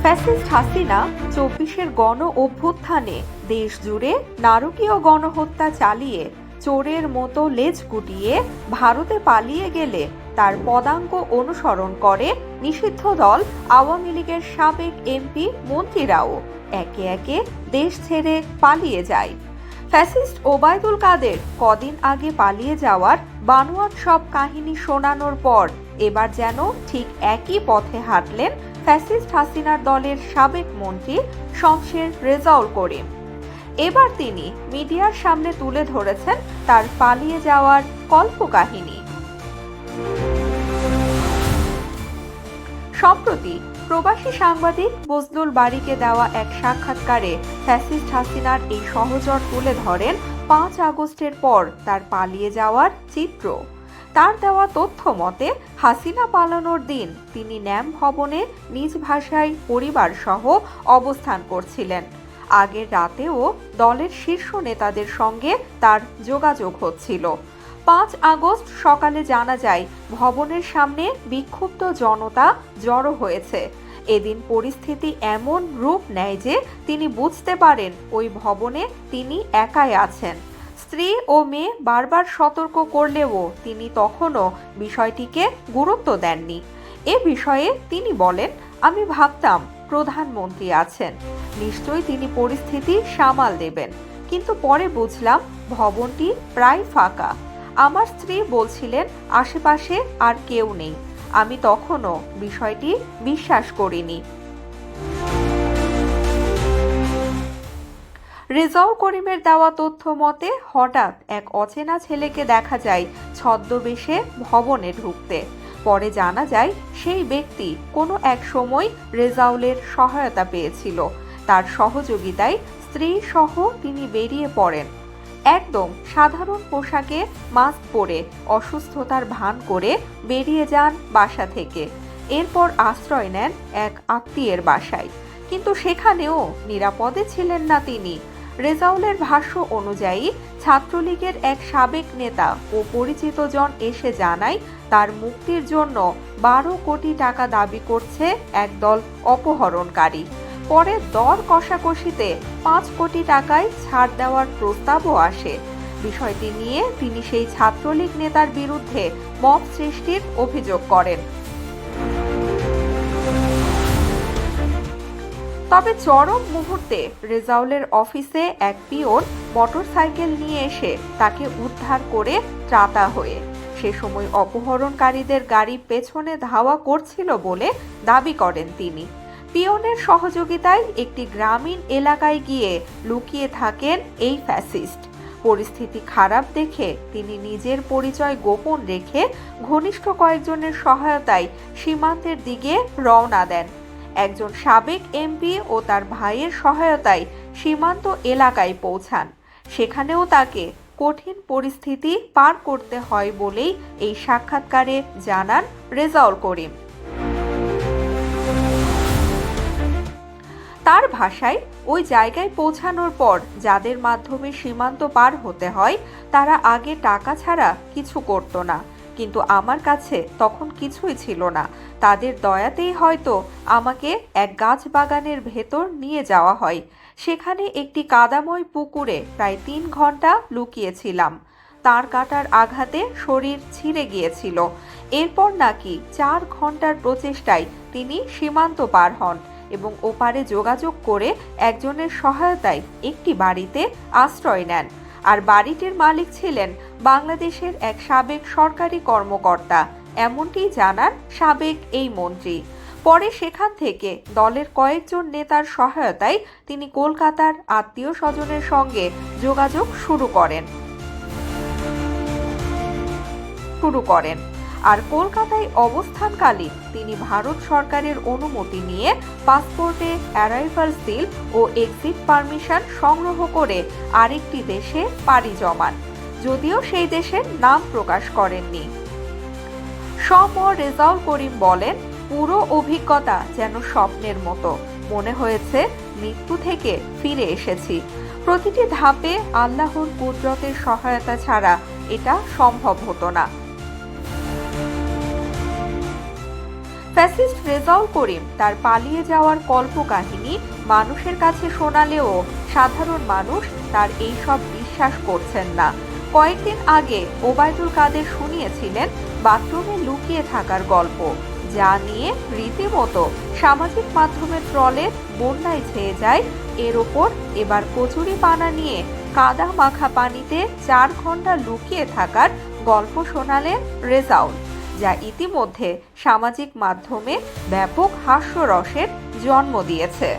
Fascist Hasina ২৪-এর গণ অভ্যুত্থানে দেশ জুড়ে নারকীয় গণহত্যা চালিয়ে চোরের মতো লেজ গুটিয়ে ভারতে পালিয়ে গেলে তার পদাঙ্ক অনুসরণ করে নিষিদ্ধ দল আওয়ামী লীগের সাবেক এমপি মন্ত্রীরাও একে একে দেশ ছেড়ে পালিয়ে যায়। ফ্যাসিস্ট ওবায়দুল কাদের কদিন আগে পালিয়ে যাওয়ার বানোয়াট সব কাহিনী শোনানোর পর এবার যেন ঠিক একই পথে হাঁটলেন ফ্যাসিস্ট হাসিনার দলের সাবেক মন্ত্রী শমশের রেজাউল করিম। এবার তিনি মিডিয়ার সামনে তুলে ধরেছেন তার পালিয়ে যাওয়ার কল্পকাহিনী। সম্প্রতি প্রবাসী সাংবাদিক বজলুল বারীকে দেওয়া এক সাক্ষাৎকারে ফ্যাসিস্ট হাসিনার এই সহচর তুলে ধরেন ৫ আগস্টের পর তার পালিয়ে যাওয়ার চিত্র। তার দেওয়া তথ্য মতে হাসিনা পালানোর দিন তিনি ন্যাম ভবনে নিজ ভাষায় পরিবার সহ অবস্থান করছিলেন। আগের রাতেও দলের শীর্ষ নেতাদের সঙ্গে তার যোগাযোগ হচ্ছিল। ৫ আগস্ট সকালে জানা যায় ভবনের সামনে বিক্ষুব্ধ জনতা জড়ো হয়েছে। এদিন পরিস্থিতি এমন রূপ নেয় যে তিনি বুঝতে পারেন ওই ভবনে তিনি একাই আছেন। স্ত্রী ও মেয়ে বারবার সতর্ক করলেও তিনি তখনও বিষয়টিকে গুরুত্ব দেননি। এ বিষয়ে তিনি বলেন, আমি ভাবতাম প্রধানমন্ত্রী আছেন, নিশ্চয়ই তিনি পরিস্থিতি সামাল দেবেন, কিন্তু পরে বুঝলাম ভবনটি প্রায় ফাঁকা। আমার স্ত্রী বলছিলেন আশেপাশে আর কেউ নেই। আমি তখনও বিষয়টি বিশ্বাস করিনি। রেজাউল করিমের দেওয়া তথ্য মতে হঠাৎ এক অচেনা ছেলেকে দেখা যায় ছদ্মবেশে ভবনে ঢুকতে। পরে জানা যায় সেই ব্যক্তি কোনো এক সময় রেজাউলের সহায়তা পেয়েছিল। তার সহযোগিতায় স্ত্রী সহ তিনি বেরিয়ে পড়েন। একদম সাধারণ পোশাকে মাস্ক পরে অসুস্থতার ভান করে বেরিয়ে যান বাসা থেকে। এরপর আশ্রয় নেন এক আত্মীয়ের বাসায়, কিন্তু সেখানেও নিরাপদে ছিলেন না তিনি। রেজাউলের ভাষ্য অনুযায়ী ছাত্রলীগের এক সাবেক নেতা ও পরিচিত জন এসে জানায় তার মুক্তির জন্য ১২ কোটি টাকা দাবি করছে একদল অপহরণকারী। পরে দর কষাকষিতে ৫ কোটি টাকায় ছাড় দেওয়ার প্রস্তাবও আসে। বিষয়টি নিয়ে তিনি সেই ছাত্রলীগ নেতার বিরুদ্ধে মব সৃষ্টির অভিযোগ করেন। তবে চরম মুহূর্তে রেজাউলের অফিসে এক পিয়ন মোটরসাইকেল নিয়ে এসে তাকে উদ্ধার করে ত্রাতা হয়ে। সে সময় অপহরণকারীদের গাড়ি পেছনে ধাওয়া করছিল বলে দাবি করেন তিনি। পিয়নের সহযোগিতায় একটি গ্রামীণ এলাকায় গিয়ে লুকিয়ে থাকেন এই ফ্যাসিস্ট। পরিস্থিতি খারাপ দেখে তিনি নিজের পরিচয় গোপন রেখে ঘনিষ্ঠ কয়েকজনের সহায়তায় সীমান্তের দিকে রওনা দেন। একজন সাবেক এমপি ও তার ভাইয়ের সহায়তায় সীমান্ত এলাকায় পৌঁছান। সেখানেও তাকে কঠিন পরিস্থিতি পার করতে হয় বলেই এই সাক্ষাৎকারে জানান রেজাউল করিম। তার ভাষায়, ওই জায়গায় পৌঁছানোর পর যাদের মাধ্যমে সীমান্ত পার হতে হয় তারা আগে টাকা ছাড়া কিছু করত না, কিন্তু আমার কাছে তখন কিছুই ছিল না। তাদের দয়াতেই হয়তো আমাকে এক গাছ বাগানের ভেতর নিয়ে যাওয়া হয়। সেখানে একটি কাদাময় পুকুরে প্রায় ৩ ঘন্টা লুকিয়েছিলাম। তার কাটার আঘাতে শরীর ছিঁড়ে গিয়েছিল। এরপর নাকি ৪ ঘন্টার প্রচেষ্টায় তিনি সীমান্ত পার হন এবং ওপারে যোগাযোগ করে একজনের সহায়তায় একটি বাড়িতে আশ্রয় নেন। আর বাড়িটির মালিক ছিলেন বাংলাদেশের এক সাবেক সরকারি কর্মকর্তা, এমনটি জানান সাবেক এই মন্ত্রী। পরে সেখান থেকে দলের কয়েকজন নেতার সহায়তায় তিনি কলকাতার আত্মীয় স্বজনের সঙ্গে যোগাযোগ শুরু করেন। আর কলকাতায় অবস্থানকালীন তিনি ভারত সরকারের অনুমতি নিয়ে পাসপোর্টে অ্যারাইভাল সিল ও এক্সিট পারমিশন সংগ্রহ করে আরেকটি দেশে পাড়ি জমান, যদিও সেই দেশের নাম প্রকাশ করেননি। রেজাউল করিম বলেন, পুরো অভিজ্ঞতা যেন স্বপ্নের মতো মনে হয়েছে, মৃত্যু থেকে ফিরে এসেছি। প্রতিটি ধাপে আল্লাহর কুদরতের সহায়তা ছাড়া এটা সম্ভব হতো না। ফ্যাসিস্ট রেজাউল করিম তার পালিয়ে যাওয়ার কল্পকাহিনী মানুষের কাছে শোনালেও সাধারণ মানুষ তার এইসব বিশ্বাস করছেন না। কয়েকদিন আগে ওবায়দুল কাদের শুনিয়েছিলেন বাথরুমে লুকিয়ে থাকার গল্প, যা নিয়ে রীতিমতো সামাজিক মাধ্যমে ট্রলের বন্যায় ছেয়ে যায়। এর ওপর এবার কচুরিপানা নিয়ে কাদা মাখা পানিতে 4 ঘন্টা লুকিয়ে থাকার গল্প শোনালেন রেজাউল, যা ইতিমধ্যে সামাজিক মাধ্যমে ব্যাপক হাস্যরসের জন্ম দিয়েছে।